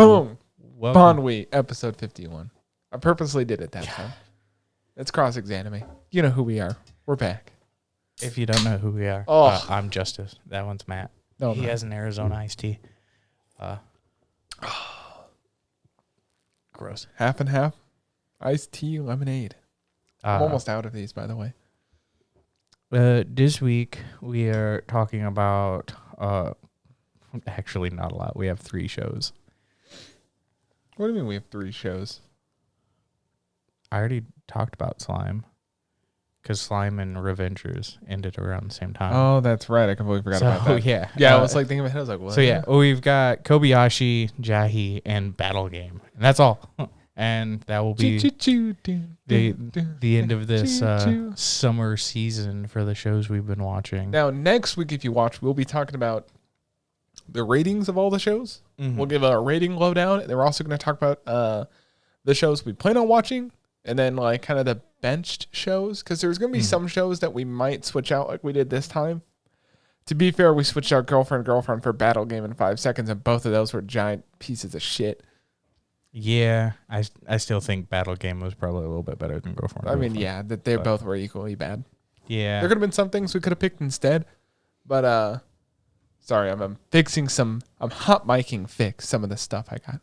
Boom. Welcome. Bonwe, episode 51. I purposely did it that time. It's ExAnime. You know who we are. We're back. If you don't know who we are, I'm Justus. That one's Matt. No, he has an Arizona iced tea. Gross. Half and half. Iced tea, lemonade. I'm almost out of these, by the way. This week, we are talking about... actually, not a lot. We have 3 shows. What do you mean we have 3 shows? I already talked about Slime. Because Slime and Revengers ended around the same time. Oh, that's right. I completely forgot about that. Yeah. Yeah, I was like thinking about it. I was like, what? So, yeah, we've got Kobayashi, Jahy, and Battle Game. And that's all. And that will be the end of this summer season for the shows we've been watching. Now, next week, if you watch, we'll be talking about the ratings of all the shows. Mm-hmm. We'll give a rating lowdown. And then we're also going to talk about the shows we plan on watching. And then, like, kind of the benched shows. Because there's going to be some shows that we might switch out like we did this time. To be fair, we switched out Girlfriend for Battle Game in 5 seconds. And both of those were giant pieces of shit. Yeah, I still think Battle Game was probably a little bit better than Girlfriend. I mean, yeah, that they both were equally bad. Yeah. There could have been some things we could have picked instead. But, sorry, I'm fixing some, I'm hot micing fix some of the stuff I got.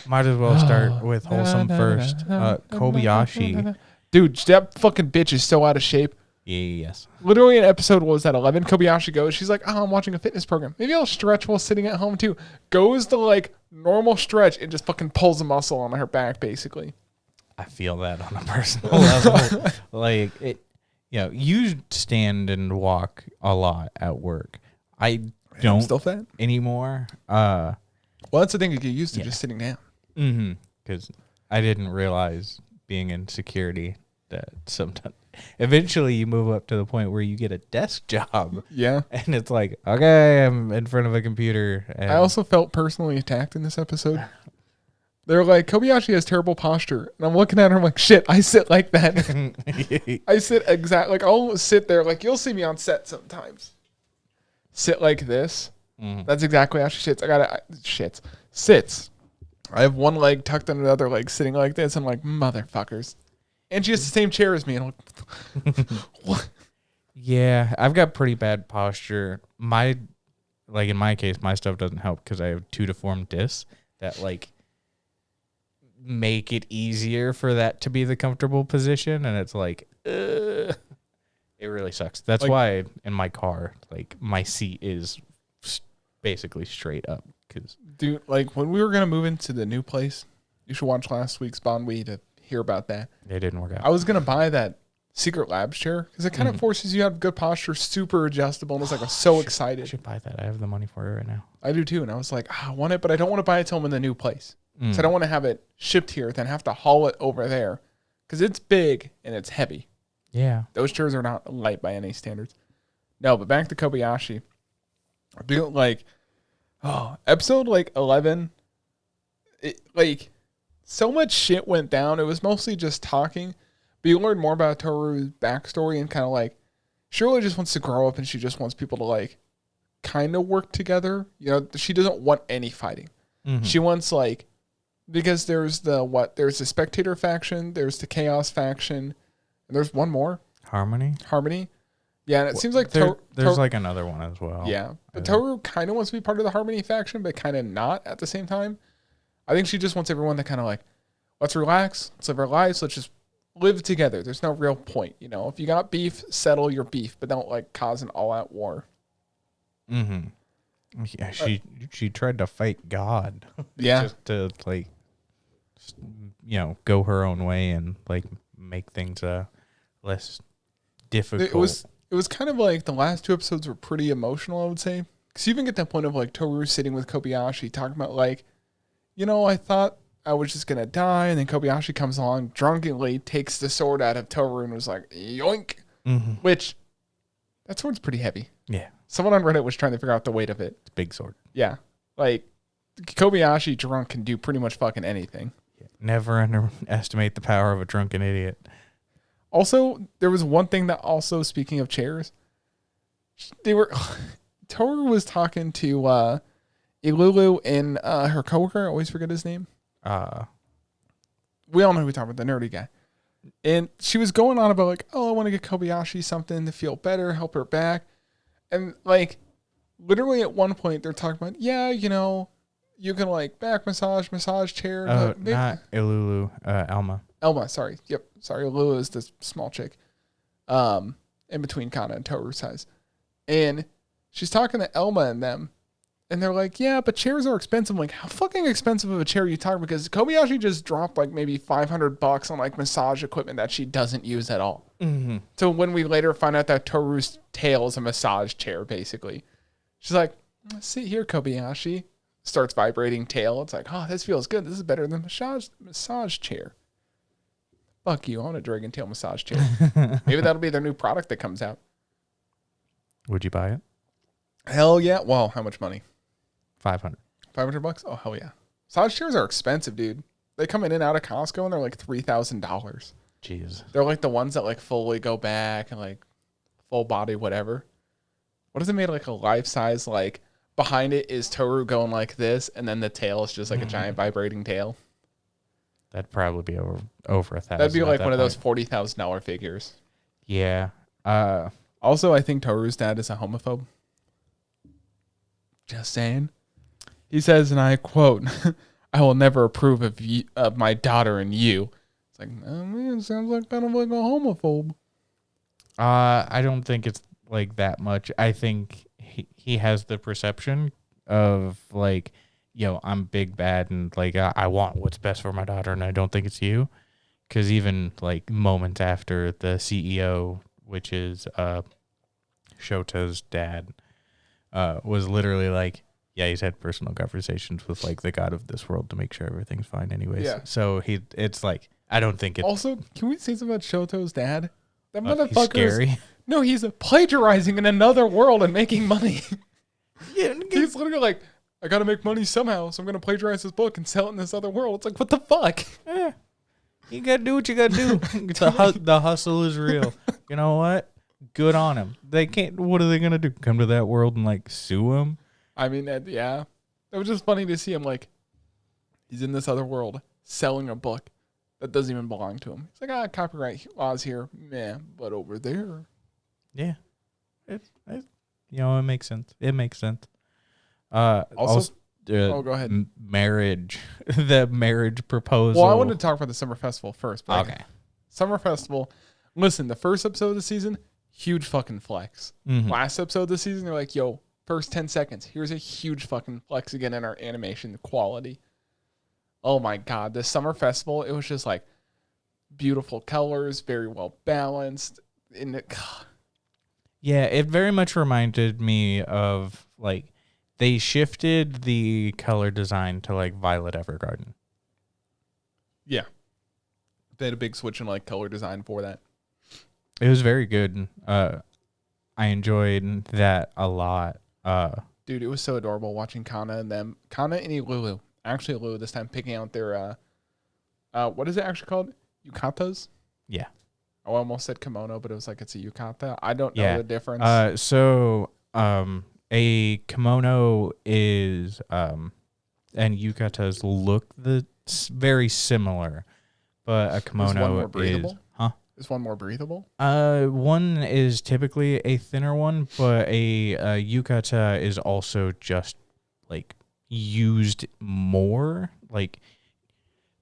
Might as well start with Wholesome first. Kobayashi. Dude, that fucking bitch is so out of shape. Yes. Literally in episode, what was that, 11? Kobayashi goes, she's like, oh, I'm watching a fitness program. Maybe I'll stretch while sitting at home too. Goes to like normal stretch and just fucking pulls a muscle on her back, basically. I feel that on a personal level. Like, it, you stand and walk a lot at work. I don't Still fat? anymore. Well, that's the thing you get used to, just sitting down. Mm-hmm. Because I didn't realize being in security that sometimes eventually you move up to the point where you get a desk job. Yeah. And it's like, okay, I'm in front of a computer. And I also felt personally attacked in this episode. They're like, Kobayashi has terrible posture. And I'm looking at her, I'm like, shit, I sit like that. I sit exactly, like, I'll sit there, like, you'll see me on set sometimes. Sit like this. Mm-hmm. That's exactly how she sits. Sits. I have one leg tucked under the other leg, sitting like this. I'm like, motherfuckers. And she has the same chair as me. And I'm like, what? Yeah, I've got pretty bad posture. In my case, my stuff doesn't help because I have 2 deformed discs that, like, make it easier for that to be the comfortable position. And it's like, it really sucks. That's like, why in my car, like, my seat is basically straight up. Dude, like, when we were going to move into the new place, you should watch last week's Bonwe to hear about that. It didn't work out. I was going to buy that Secret Labs chair because it kind of forces you to have good posture, super adjustable. And I was like, so excited. I should buy that. I have the money for it right now. I do too. And I was like, I want it, but I don't want to buy it till I'm in the new place. So I don't want to have it shipped here, then have to haul it over there because it's big and it's heavy. Yeah. Those chairs are not light by any standards. No, but back to Kobayashi. I feel like, episode like 11, so much shit went down. It was mostly just talking, but you learn more about Toru's backstory and kind of like, she really just wants to grow up and she just wants people to like kind of work together. She doesn't want any fighting. Mm-hmm. She wants like, because there's the spectator faction, there's the chaos faction, and there's one more. Harmony. Yeah, and it seems like there's like another one as well. Yeah, but Toru kind of wants to be part of the Harmony faction, but kind of not at the same time. I think she just wants everyone to kind of like, let's relax, let's live our lives, let's just live together. There's no real point, If you got beef, settle your beef, but don't like cause an all-out war. Mm-hmm. Yeah, she tried to fight God. Yeah, just to like, go her own way and like make things less difficult. It was kind of like the last 2 episodes were pretty emotional, I would say, because you even get that point of like Toru sitting with Kobayashi talking about like, I thought I was just gonna die, and then Kobayashi comes along drunkenly, takes the sword out of Toru and was like, yoink, which that sword's pretty heavy. Yeah. Someone on Reddit was trying to figure out the weight of it. It's a big sword. Yeah. Like, Kobayashi drunk can do pretty much fucking anything. Yeah. Never underestimate the power of a drunken idiot. Also, there was one thing that also, speaking of chairs, Toru was talking to Ilulu and her coworker, I always forget his name. We all know who we're talking about, the nerdy guy. And she was going on about like, oh, I want to get Kobayashi something to feel better, help her back. And like, literally at one point they're talking about, yeah, you know, you can like back massage chair. Not Ilulu, Elma. Elma, sorry. Yep. Sorry, Ilulu is the small chick. In between Kana and Toru's size. And she's talking to Elma and them. And they're like, yeah, but chairs are expensive. I'm like, how fucking expensive of a chair are you talking about? Because Kobayashi just dropped like maybe $500 on like massage equipment that she doesn't use at all. Mm-hmm. So when we later find out that Toru's tail is a massage chair, basically, she's like, sit here, Kobayashi. Starts vibrating tail. It's like, oh, this feels good. This is better than massage chair. Fuck you. I want a dragon tail massage chair. Maybe that'll be their new product that comes out. Would you buy it? Hell yeah. Well, how much money? 500. $500? Oh, hell yeah. Massage chairs are expensive, dude. They come in and out of Costco and they're like $3,000. Jeez. They're like the ones that like fully go back and like full body, whatever. What is it made like a life size? Like behind it is Toru going like this, and then the tail is just like a giant vibrating tail. That'd probably be over $1,000. That'd be like one of those $40,000 figures. Yeah. Also, I think Toru's dad is a homophobe. Just saying. He says, and I quote, I will never approve of my daughter and you. It's like, oh, man, sounds like kind of like a homophobe. I don't think it's like that much. I think he has the perception of like, yo, I'm big bad and like I want what's best for my daughter, and I don't think it's you. Because even like moments after the CEO, which is Shoto's dad, was literally like, yeah, he's had personal conversations with like the god of this world to make sure everything's fine anyways. Yeah. So it's like, I don't think it. Also, can we say something about Shoto's dad? That motherfucker he's scary. No, he's plagiarizing in another world and making money. Yeah. He's literally like, I gotta make money somehow, so I'm gonna plagiarize this book and sell it in this other world. It's like, what the fuck? Yeah. You gotta do what you gotta do. The hustle is real. You know what? Good on him. They can't. What are they gonna do? Come to that world and like sue him? I mean, yeah. It was just funny to see him like, he's in this other world selling a book that doesn't even belong to him. He's like, copyright laws here, man, but over there. Yeah, it it makes sense. It makes sense. Also, go ahead. Marriage, the marriage proposal. Well, I wanted to talk about the summer festival first. But okay. Summer festival. Listen, the first episode of the season, huge fucking flex. Mm-hmm. Last episode of the season, they're like, yo, first 10 seconds, here's a huge fucking flex again in our animation quality. Oh my God, this summer festival, it was just like beautiful colors, very well balanced. Yeah, it very much reminded me of like, they shifted the color design to like Violet Evergarden. Yeah. They had a big switch in like color design for that. It was very good. I enjoyed that a lot. Dude, it was so adorable watching Kana and them. Kana and Ilulu. Actually, Ilulu this time picking out their, what is it actually called? Yukatas? Yeah. I almost said kimono, but it was like it's a yukata. I don't know the difference. A kimono is, and yukatas look very similar, but a kimono is one more breathable? Is one more breathable? One is typically a thinner one, but a yukata is also just like used more, like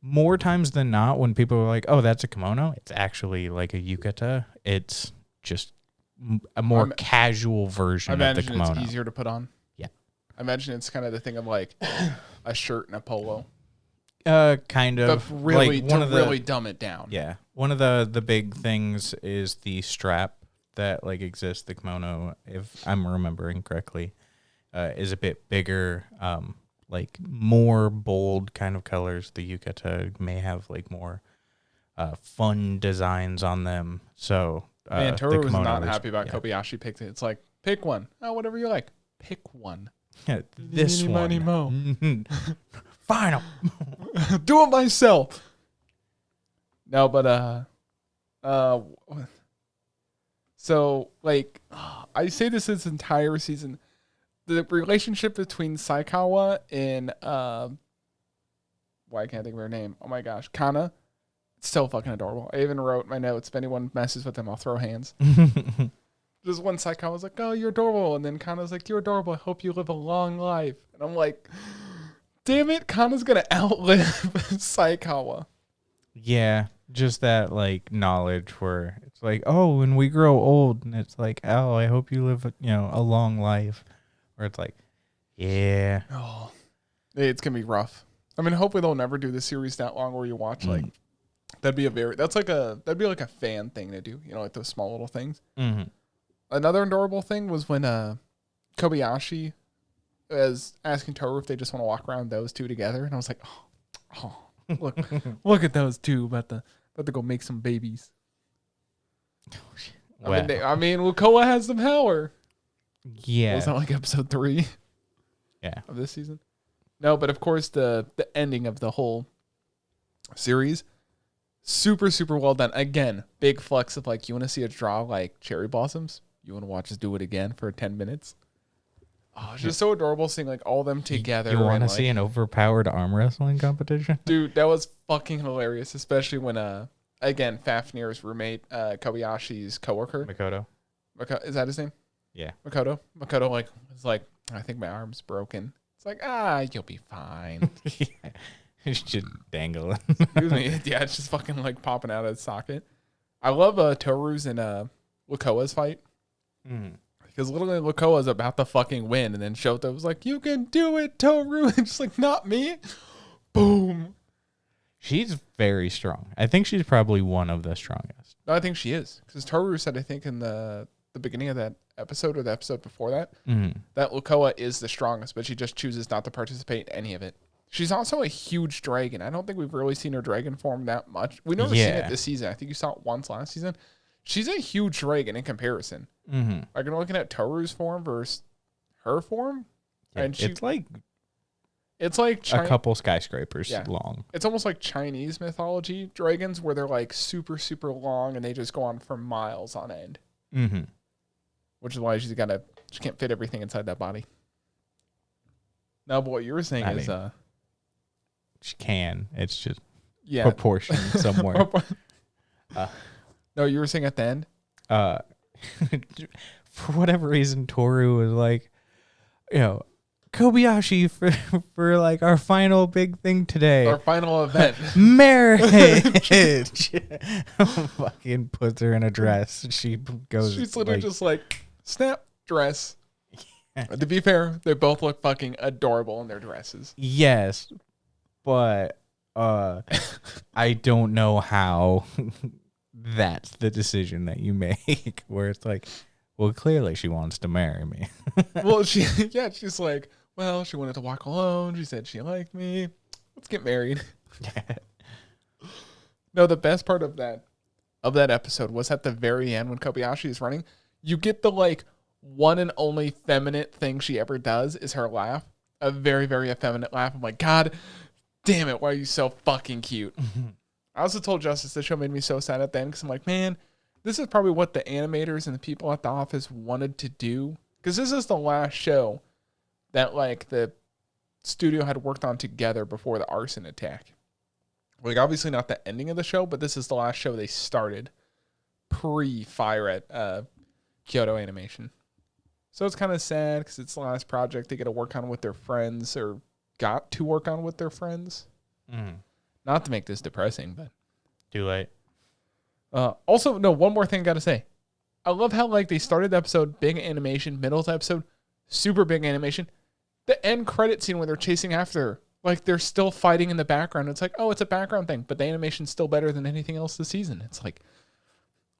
more times than not. When people are like, "Oh, that's a kimono," it's actually like a yukata. It's just a more casual version of the kimono. It's easier to put on. Yeah, I imagine it's kind of the thing of like a shirt and a polo. Kind of. But really, like really dumb it down. Yeah, one of the big things is the strap that like exists. The kimono, if I'm remembering correctly, is a bit bigger. Like more bold kind of colors. The yukata may have like more fun designs on them. So. Man, Toru was not happy about Kobayashi picked it. It's like, pick one. Oh, whatever you like. Pick one. Yeah, this one. Final. Do it myself. No, but so like I say this entire season, the relationship between Saikawa and why I can't think of her name. Oh my gosh, Kana. It's so fucking adorable. I even wrote my notes. If anyone messes with them, I'll throw hands. Just one Saikawa was like, "Oh, you're adorable," and then Kana's like, "You're adorable. I hope you live a long life." And I'm like, "Damn it, Kana's gonna outlive Saikawa." Yeah, just that like knowledge where it's like, oh, when we grow old, and it's like, oh, I hope you live, a long life. Where it's like, yeah, Oh, it's gonna be rough. I mean, hopefully they'll never do the series that long where you watch like that'd be like a fan thing to do. Like those small little things. Mm-hmm. Another adorable thing was when Kobayashi was asking Toru if they just want to walk around those two together, and I was like, oh, look at those two about to go make some babies. Well. I mean, Lukoa has some power. Yeah, Was that like episode 3? Yeah, of this season. No, but of course the ending of the whole series, super super well done. Again, big flex of like, you want to see a draw like cherry blossoms? You want to watch us do it again for 10 minutes? Oh, it's just so adorable seeing like all of them together. You want to see an overpowered arm wrestling competition? Dude, that was fucking hilarious, especially when again, Fafnir's roommate, Kobayashi's coworker. Makoto. Is that his name? Yeah. Makoto like was like, I think my arm's broken. It's like, you'll be fine. It's just dangling. Excuse me. Yeah, it's just fucking like popping out of its socket. I love Toru's and Lukoa's fight. Because literally Lukoa's about to fucking win, and then Shota was like, "You can do it, Toru." And just like, not me. Boom. She's very strong. I think she's probably one of the strongest. No, I think she is. Because Toru said, I think in the beginning of that episode or the episode before that, that Lukoa is the strongest, but she just chooses not to participate in any of it. She's also a huge dragon. I don't think we've really seen her dragon form that much. We've never seen it this season. I think you saw it once last season. She's a huge dragon in comparison. Like, I'm looking at Toru's form versus her form. Yeah, and it's like a couple skyscrapers long. It's almost like Chinese mythology dragons where they're like super, super long and they just go on for miles on end. Which is why she can't fit everything inside that body. Now, but what you were saying is... she can. It's just proportion somewhere. No, you were saying at the end? For whatever reason, Toru was like, Kobayashi for like our final big thing today. Our final event. Marriage. Fucking puts her in a dress. She's literally just like, snap, dress. To be fair, they both look fucking adorable in their dresses. Yes, but I don't know how that's the decision that you make, where it's like, well, clearly she wants to marry me. Well, she's like, well, she wanted to walk alone. She said she liked me. Let's get married. No, the best part of that episode was at the very end when Kobayashi is running. You get the like one and only feminine thing she ever does is her laugh. A very, very effeminate laugh. I'm like, God damn it, why are you so fucking cute? I also told Justus the show made me so sad at the end because I'm like, man, this is probably what the animators and the people at the office wanted to do. Because this is the last show that like the studio had worked on together before the arson attack. Like, obviously not the ending of the show, but this is the last show they started pre-fire at Kyoto Animation. So it's kind of sad because it's the last project they get to work on with their friends, or got to work on with their friends. Not to make this depressing, but too late. Also, no, one more thing I got to say. I love how like they started the episode, big animation, middle of the episode, super big animation. The end credit scene when they're chasing after her, like they're still fighting in the background. It's like, oh, it's a background thing, but the animation's still better than anything else this season. It's like,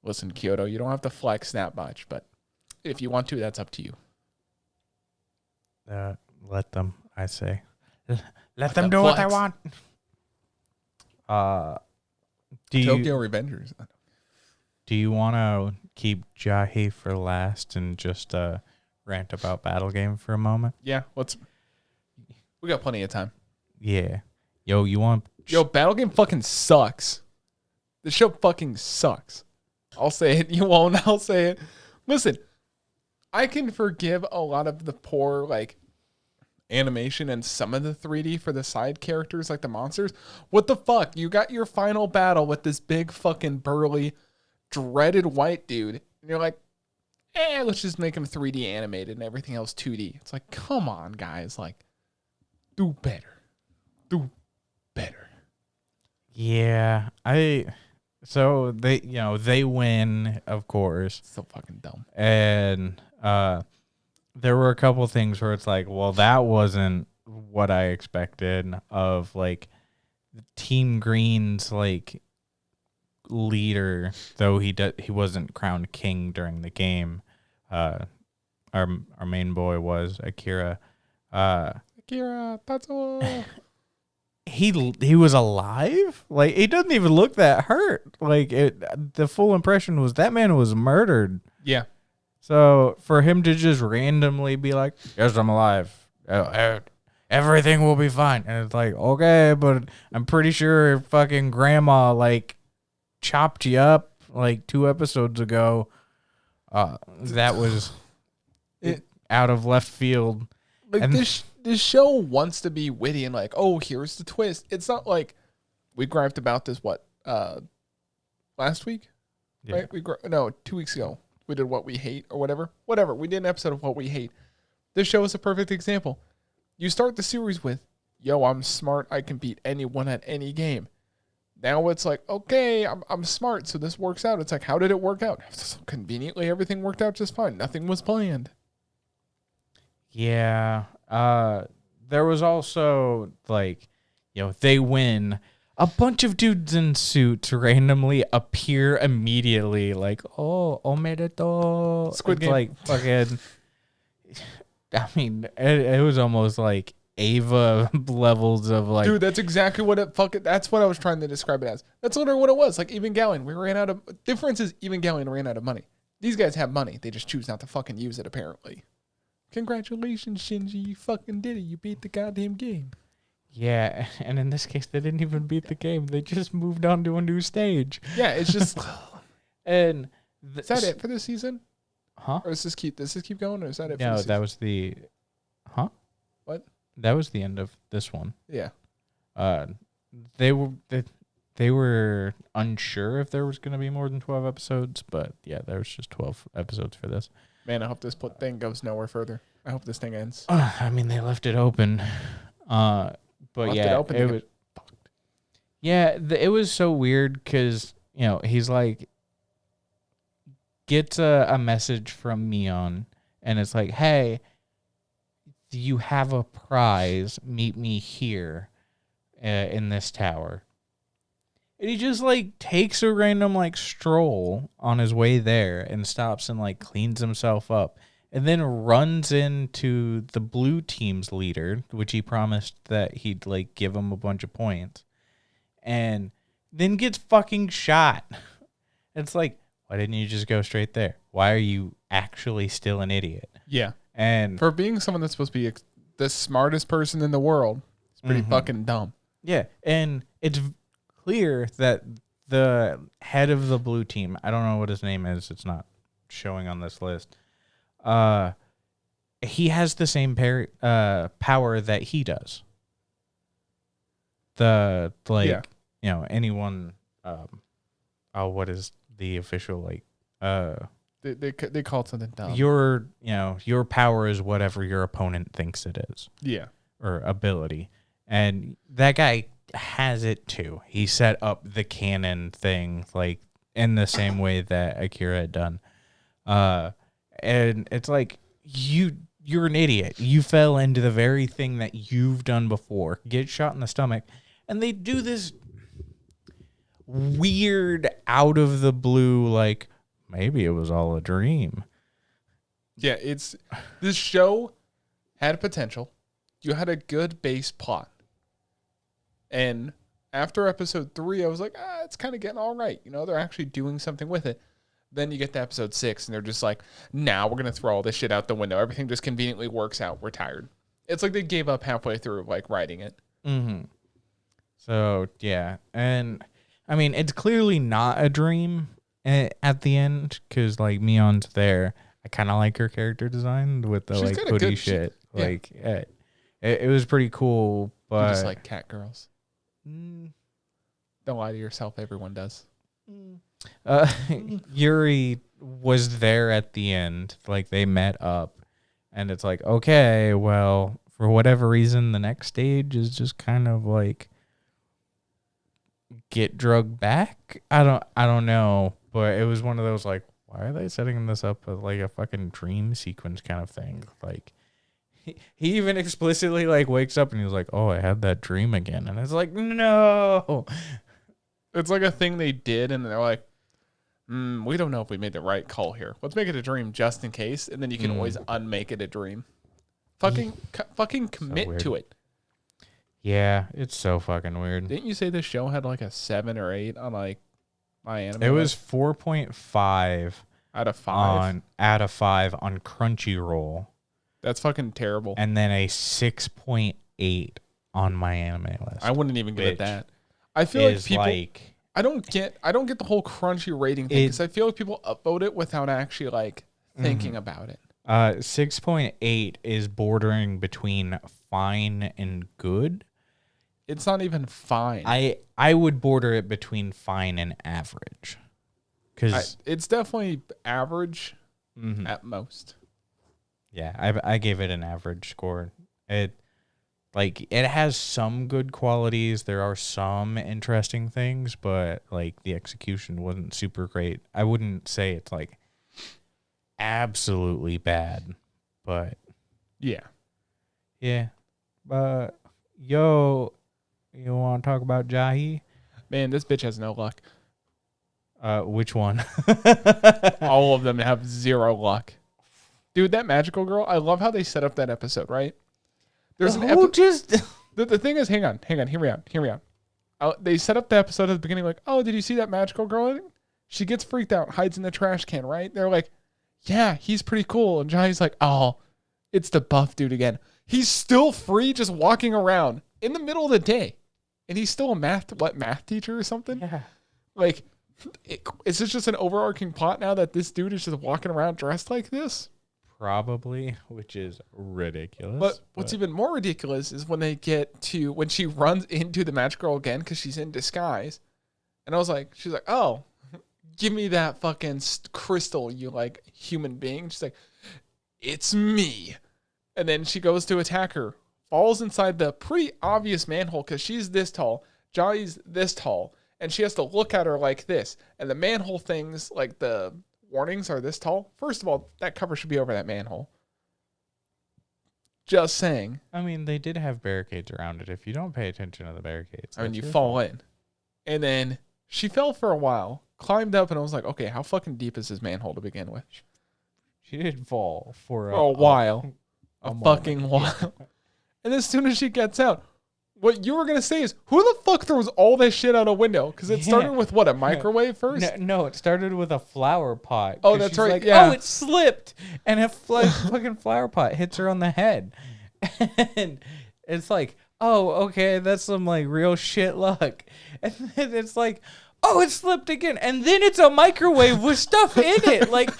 listen, Kyoto, you don't have to flex that much, but if you want to, that's up to you. Let them, I say. Let them do what they want. Tokyo Revengers. Do you want to keep Jahy for last and just rant about Battle Game for a moment? Yeah, we got plenty of time. Yeah. Yo, Battle Game fucking sucks. The show fucking sucks. I'll say it. You won't. I'll say it. Listen, I can forgive a lot of the poor like animation and some of the 3D for the side characters like the monsters. What the fuck? You got your final battle with this big fucking burly dreaded white dude and you're like, let's just make him 3D animated and everything else 2D. It's like, come on, guys, like, do better. Do better. Yeah, so they win, of course. So fucking dumb. And there were a couple things where it's like, well, that wasn't what I expected of like Team Green's like leader, though he wasn't crowned king during the game. Our main boy was Akira. Akira, Tatsuo. He was alive. Like, he doesn't even look that hurt. Like, the full impression was that man was murdered. Yeah. So for him to just randomly be like, "Yes, I'm alive. Everything will be fine," and it's like, okay, but I'm pretty sure fucking grandma like chopped you up like 2 episodes ago. That was out of left field. Like, and this show wants to be witty and like, oh, here's the twist. It's not like we griped about this last week, yeah. right? 2 weeks ago. We did What We Hate or whatever. Whatever. We did an episode of What We Hate. This show is a perfect example. You start the series with, yo, I'm smart. I can beat anyone at any game. Now it's like, okay, I'm smart, so this works out. It's like, how did it work out? So conveniently, everything worked out just fine. Nothing was planned. Yeah. There was also like, they win. A bunch of dudes in suits randomly appear immediately, like, oh, omedeto. Squid Game. Like, fucking, I mean, it was almost like Ava levels of like. Dude, that's exactly what that's what I was trying to describe it as. That's literally what it was. Like, Evangelion, difference is Evangelion ran out of money. These guys have money. They just choose not to fucking use it, apparently. Congratulations, Shinji. You fucking did it. You beat the goddamn game. Yeah, and in this case, they didn't even beat the game. They just moved on to a new stage. Yeah, it's just... and is that it for this season? Huh? Or does this keep going, or is that it for No, this season? that was the... Huh? What? That was the end of this one. Yeah. They were unsure if there was going to be more than 12 episodes, but yeah, there was just 12 episodes for this. Man, I hope this thing goes nowhere further. I hope this thing ends. I mean, they left it open. But Left yeah, it open, it was. Yeah, it was so weird because he's like gets a message from Mion, and it's like, "Hey, you have a prize. Meet me here, in this tower." And he just like takes a random like stroll on his way there and stops and like cleans himself up. And then runs into the blue team's leader, which he promised that he'd like give him a bunch of points, and then gets fucking shot. It's like, why didn't you just go straight there? Why are you actually still an idiot? Yeah. And for being someone that's supposed to be the smartest person in the world, it's pretty fucking dumb. Yeah. And it's clear that the head of the blue team, I don't know what his name is. It's not showing on this list. He has the same power that he does. Anyone. What is the official like? They call it something dumb. Your power is whatever your opponent thinks it is. Yeah. Or ability, and that guy has it too. He set up the cannon thing like in the same way that Akira had done. And it's like, you're an idiot. You fell into the very thing that you've done before. Get shot in the stomach. And they do this weird out of the blue, like, maybe it was all a dream. Yeah, this show had potential. You had a good base plot. And after episode 3, I was like, it's kind of getting all right. They're actually doing something with it. Then you get to episode 6, and they're just like, we're going to throw all this shit out the window. Everything just conveniently works out. We're tired. It's like they gave up halfway through, like, writing it. Mm-hmm. So, yeah. And, I mean, it's clearly not a dream at the end, because, like, Mion's there. I kind of like her character design with the She's like got a hoodie good- shit. yeah. Like it was pretty cool, You but just like cat girls. Mm, Don't lie to yourself. Everyone does. Yuri was there at the end. Like they met up, and it's like, okay, well, for whatever reason, the next stage is just kind of like get drugged back. I don't know, but it was one of those like, why are they setting this up as like a fucking dream sequence kind of thing? Like he even explicitly like wakes up and he's like, oh, I had that dream again, and it's like, no. It's like a thing they did, and they're like, we don't know if we made the right call here. Let's make it a dream just in case, and then you can always unmake it a dream. Fucking commit to it. Yeah, it's so fucking weird. Didn't you say this show had like a 7 or 8 on like my anime? It was 4.5 out of 5 on Crunchyroll. That's fucking terrible. And then a 6.8 on my anime list. I wouldn't even give it that. I feel like people. I don't get the whole Crunchy rating thing because I feel like people upvote it without actually like thinking about it. 6.8 is bordering between fine and good. It's not even fine. I would border it between fine and average. Cause it's definitely average at most. Yeah, I gave it an average score. It has some good qualities. There are some interesting things, but like the execution wasn't super great. I wouldn't say it's like absolutely bad, but yeah. But you want to talk about Jahy? Man, this bitch has no luck. Which one? All of them have 0 luck. Dude, that magical girl, I love how they set up that episode, right? There's the thing is, hang on, hear me out. They set up the episode at the beginning like, oh, did you see that magical girl? She gets freaked out, hides in the trash can, right? They're like, yeah, he's pretty cool. And Johnny's like, oh, it's the buff dude again. He's still free just walking around in the middle of the day. And he's still a math teacher or something? Yeah. Like, is this just an overarching plot now that this dude is just walking around dressed like this? Probably, which is ridiculous. But what's even more ridiculous is when she runs into the magic girl again because she's in disguise. And I was like, she's like, oh, give me that fucking crystal, you like human being. She's like, it's me. And then she goes to attack her, falls inside the pretty obvious manhole because she's this tall. Jahy's this tall. And she has to look at her like this. And the manhole things, like the warnings are this tall. First of all, that cover should be over that manhole. Just saying. I mean, they did have barricades around it. If you don't pay attention to the barricades, I mean, you fall in. And then she fell for a while, climbed up, and I was like, okay, how fucking deep is this manhole to begin with? She did fall for a while. A fucking while. And as soon as she gets out, what you were going to say is, who the fuck throws all this shit out a window? Because it started with, what, a microwave first? No, it started with a flower pot. Oh, that's right. Like, yeah. Oh, it slipped. And a fucking flower pot hits her on the head. And it's like, oh, okay, that's some, like, real shit luck. And then it's like, oh, it slipped again. And then it's a microwave with stuff in it. Like,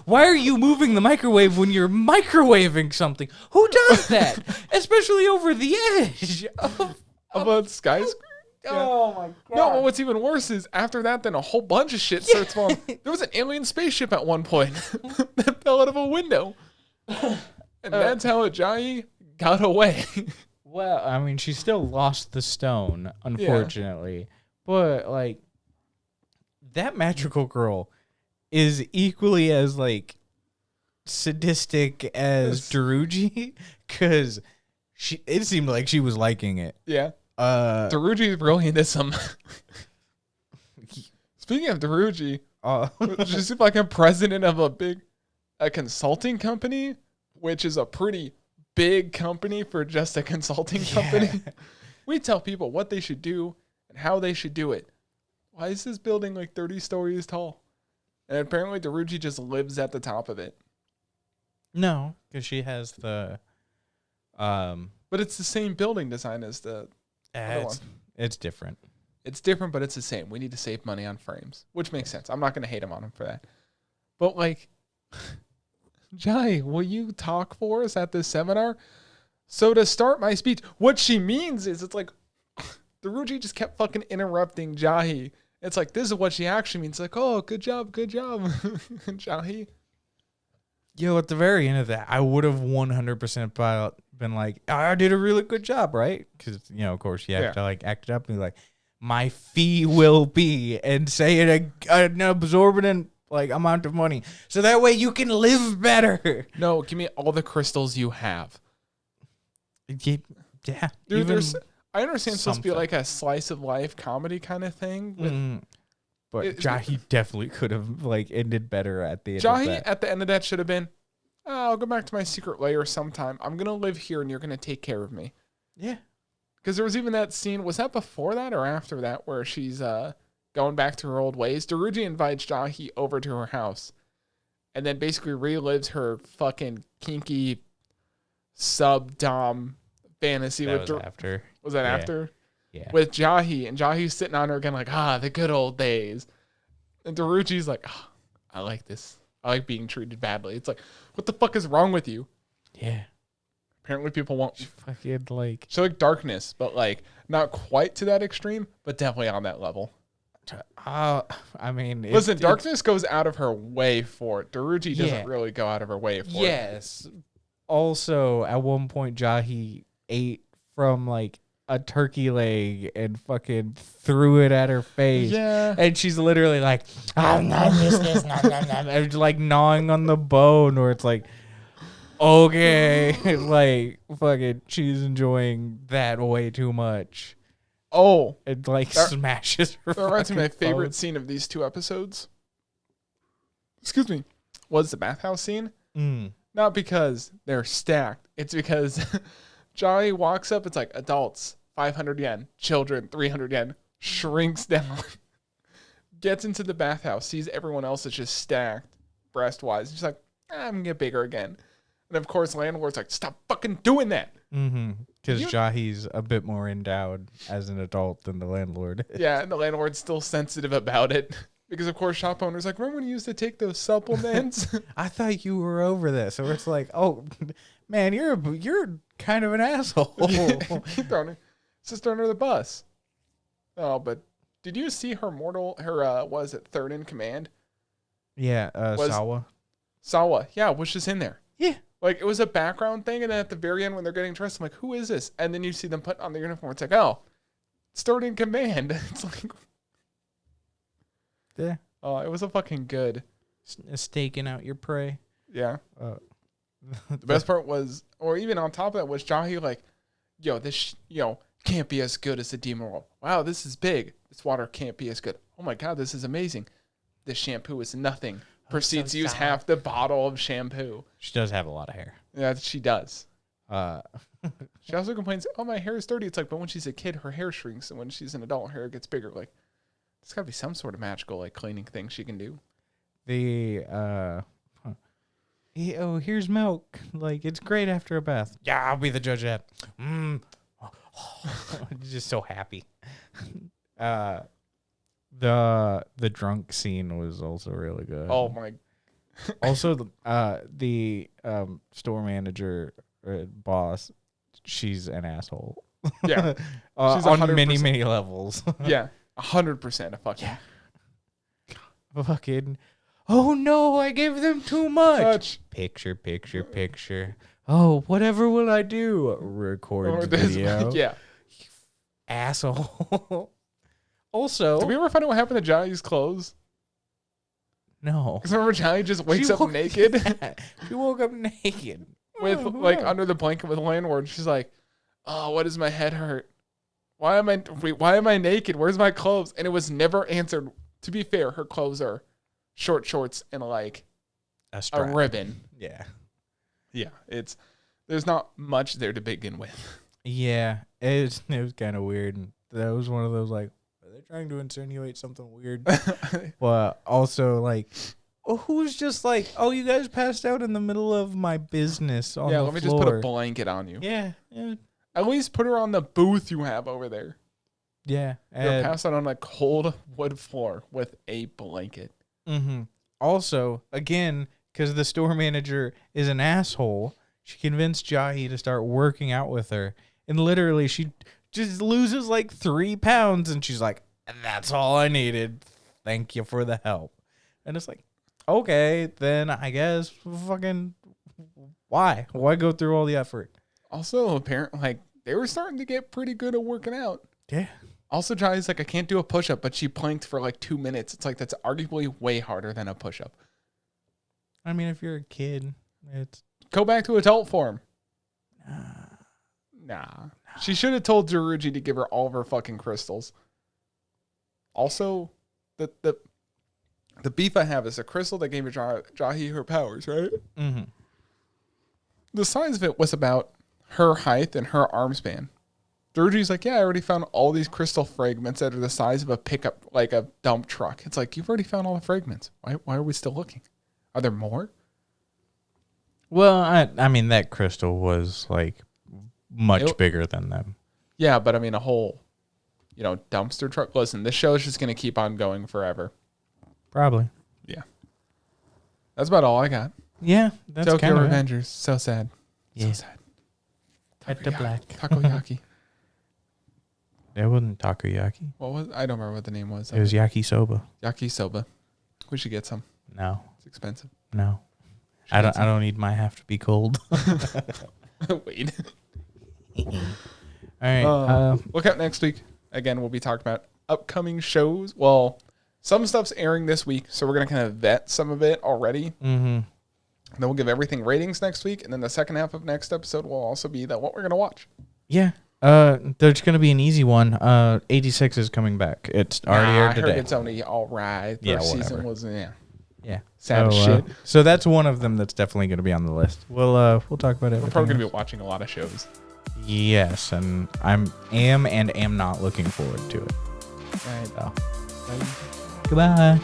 why are you moving the microwave when you're microwaving something? Who does that? Especially over the edge of a skyscraper. Oh, my God. No, but what's even worse is after that, then a whole bunch of shit starts falling. There was an alien spaceship at one point that fell out of a window. And that's how Jahy got away. Well, I mean, she still lost the stone, unfortunately. Yeah. But, like, that magical girl is equally as, like, sadistic as Daruji, because it seemed like she was liking it. Yeah. Daruji's really into some... Speaking of Daruji, she's like a president of a consulting company, which is a pretty big company for just a consulting company. We tell people what they should do and how they should do it. Why is this building like 30 stories tall? And apparently Daruji just lives at the top of it. No, because she has the... But it's the same building design as the other one. It's different. It's different, but it's the same. We need to save money on frames, which makes sense. I'm not going to hate him on him for that. But like, Jahy, will you talk for us at this seminar? So to start my speech, what she means is it's like Daruji just kept fucking interrupting Jahy. It's like, this is what she actually means. Like, oh, good job. Jahy. Yo, at the very end of that, I would have 100% been like, I did a really good job, right? Because, of course, you have to like act it up and be like, my fee will be, and say it an absorbent like amount of money, so that way you can live better. No, give me all the crystals you have. Yeah, Dude, I understand it's supposed to be like a slice of life comedy kind of thing. But Jahy definitely could have like ended better at the end Jahy of that. at the end of that should have been, I'll go back to my secret lair sometime. I'm going to live here and you're going to take care of me. Yeah. Because there was even that scene, was that before that or after that, where she's going back to her old ways? Daruji invites Jahy over to her house and then basically relives her fucking kinky sub-dom fantasy. That was after. Was that after? Yeah. With Jahy, and Jahy's sitting on her again like, the good old days. And Daruji's like, I like this. I like being treated badly. It's like, what the fuck is wrong with you? Yeah. Apparently people won't. Fucking like. She like darkness, but like not quite to that extreme, but definitely on that level. I mean, listen, darkness goes out of her way for it. Daruji doesn't really go out of her way for it. Yes. Also, at one point, Jahy ate from like a turkey leg and fucking threw it at her face. Yeah. And she's literally like, and like gnawing on the bone, or it's like, okay, like fucking she's enjoying that way too much. Oh. It like smashes her. That reminds me of my favorite scene of these two episodes. Excuse me. Was the bathhouse scene. Not because they're stacked. It's because Jahy walks up. It's like adults, 500 yen. Children, 300 yen. Shrinks down. Gets into the bathhouse. Sees everyone else is just stacked breast-wise. She's like, I'm going to get bigger again. And of course, landlord's like, stop fucking doing that. Because Jahy's a bit more endowed as an adult than the landlord. Yeah, and the landlord's still sensitive about it. Because, of course, shop owner's like, remember when you used to take those supplements? I thought you were over this. So it's like, oh, man, you're kind of an asshole. Sister under the bus. Oh, but did you see her was it third in command? Yeah, Sawa. Sawa, yeah, was just in there. Yeah. Like, it was a background thing, and then at the very end when they're getting dressed, I'm like, who is this? And then you see them put on their uniform. It's like, oh, it's third in command. It's like... Yeah. Oh, it was a fucking good. Staking out your prey. Yeah. The best part was, or even on top of that, was Jahy like, yo, this, can't be as good as the demon roll. Wow, this is big. This water can't be as good. Oh my God, this is amazing. This shampoo is nothing. Proceeds to use half the bottle of shampoo. She does have a lot of hair. Yeah, she does. She also complains, oh, my hair is dirty. It's like, but when she's a kid, her hair shrinks. And when she's an adult, her hair gets bigger. Like, there's got to be some sort of magical, like, cleaning thing she can do. Here's milk. Like, it's great after a bath. Yeah, I'll be the judge of that. Just so happy. The drunk scene was also really good. Oh my! Also, the store manager boss, she's an asshole. Yeah, she's on many levels. Yeah, 100% a fucking. Yeah. Fucking. Oh no! I gave them too much. Picture. Oh, whatever will I do? Record video. Yeah. Asshole. Also, did we ever find out what happened to Jahy's clothes? No. Because remember, Jahy just wakes up naked. Yeah. She woke up naked with under the blanket with the landlord. She's like, "Oh, what does my head hurt? Why am I naked? Where's my clothes?" And it was never answered. To be fair, her clothes are short shorts and like a ribbon. Yeah. There's not much there to begin with. Yeah, it was kind of weird. That was one of those like, are they trying to insinuate something weird? But also like, who's just like, oh, you guys passed out in the middle of my business on the floor. Yeah, let me just put a blanket on you. Yeah. At least put her on the booth you have over there. Yeah. You're passed out on a cold wood floor with a blanket. Mm-hmm. Also, again, because the store manager is an asshole. She convinced Jahy to start working out with her. And literally, she just loses like 3 pounds. And she's like, that's all I needed. Thank you for the help. And it's like, okay, then I guess fucking why? Why go through all the effort? Also, apparently, like, they were starting to get pretty good at working out. Yeah. Also, Jahy's like, I can't do a push-up, but she planked for like 2 minutes. It's like, that's arguably way harder than a push-up. I mean, if you're a kid, it's... Go back to adult form. Nah. She should have told Jiruji to give her all of her fucking crystals. Also, the beef I have is a crystal that gave Jahy her powers, right? Mm-hmm. The size of it was about her height and her arm span. Jiruji's like, yeah, I already found all these crystal fragments that are the size of a pickup, like a dump truck. It's like, you've already found all the fragments. Why are we still looking? Are there more? Well, I mean, that crystal was like much bigger than them. Yeah, but I mean, a whole, dumpster truck. Listen, this show is just going to keep on going forever. Probably. Yeah. That's about all I got. Yeah, that's Tokyo kind of Revengers. So sad. Yeah. So sad. At the black. Takoyaki. It wasn't takoyaki. I don't remember what the name was. It was yakisoba. Yakisoba. We should get some. No. It's expensive. No. I don't need my half to be cold. Wait. All right. Look out next week. Again, we'll be talking about upcoming shows. Well, some stuff's airing this week, so we're going to kind of vet some of it already. Mm-hmm. Then we'll give everything ratings next week, and then the second half of next episode will also be what we're going to watch. Yeah. There's going to be an easy one. 86 is coming back. It's already aired today. I heard it's only all right. First season was, Yeah. Sad as shit. So that's one of them that's definitely going to be on the list. We'll talk about it. We're probably going to be watching a lot of shows. Yes, and am not looking forward to it. All right. So. Bye. Goodbye.